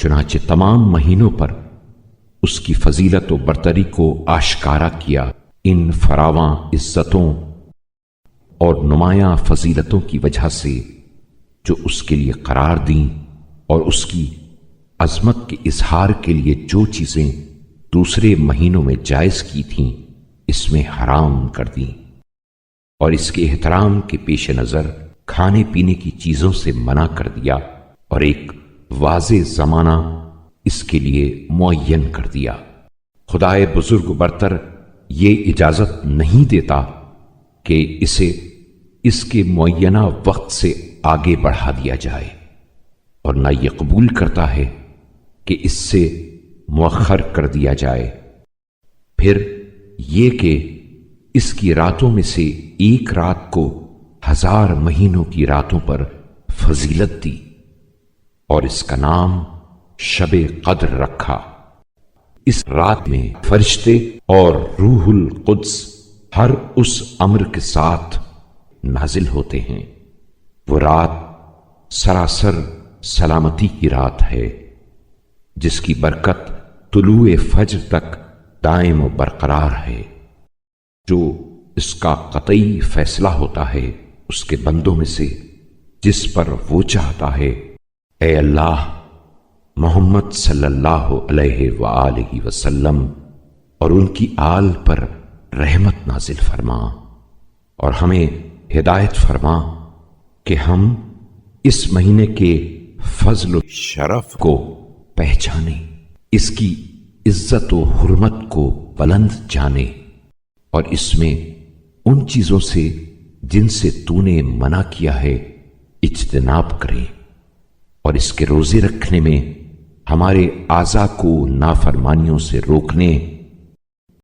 چنانچہ تمام مہینوں پر اس کی فضیلت و برتری کو آشکارا کیا۔ ان فراواں عزتوں اور نمایاں فضیلتوں کی وجہ سے جو اس کے لیے قرار دیں اور اس کی عظمت کے اظہار کے لیے جو چیزیں دوسرے مہینوں میں جائز کی تھیں اس میں حرام کر دیں، اور اس کے احترام کے پیش نظر کھانے پینے کی چیزوں سے منع کر دیا، اور ایک واضح زمانہ اس کے لیے معین کر دیا۔ خدائے بزرگ برتر یہ اجازت نہیں دیتا کہ اسے اس کے معینہ وقت سے آگے بڑھا دیا جائے، اور نہ یہ قبول کرتا ہے کہ اس سے مؤخر کر دیا جائے۔ پھر یہ کہ اس کی راتوں میں سے ایک رات کو 1000 مہینوں کی راتوں پر فضیلت دی، اور اس کا نام شب قدر رکھا۔ اس رات میں فرشتے اور روح القدس ہر اس امر کے ساتھ نازل ہوتے ہیں۔ وہ رات سراسر سلامتی کی رات ہے، جس کی برکت طلوع فجر تک دائم و برقرار ہے۔ جو اس کا قطعی فیصلہ ہوتا ہے اس کے بندوں میں سے جس پر وہ چاہتا ہے، اے اللہ محمد صلی اللہ علیہ وآلہ وسلم اور ان کی آل پر رحمت نازل فرما، اور ہمیں ہدایت فرما کہ ہم اس مہینے کے فضل و شرف کو پہچانیں، اس کی عزت و حرمت کو بلند جانیں، اور اس میں ان چیزوں سے جن سے تو نے منع کیا ہے اجتناب کریں، اور اس کے روزے رکھنے میں ہمارے اعضاء کو نافرمانیوں سے روکنے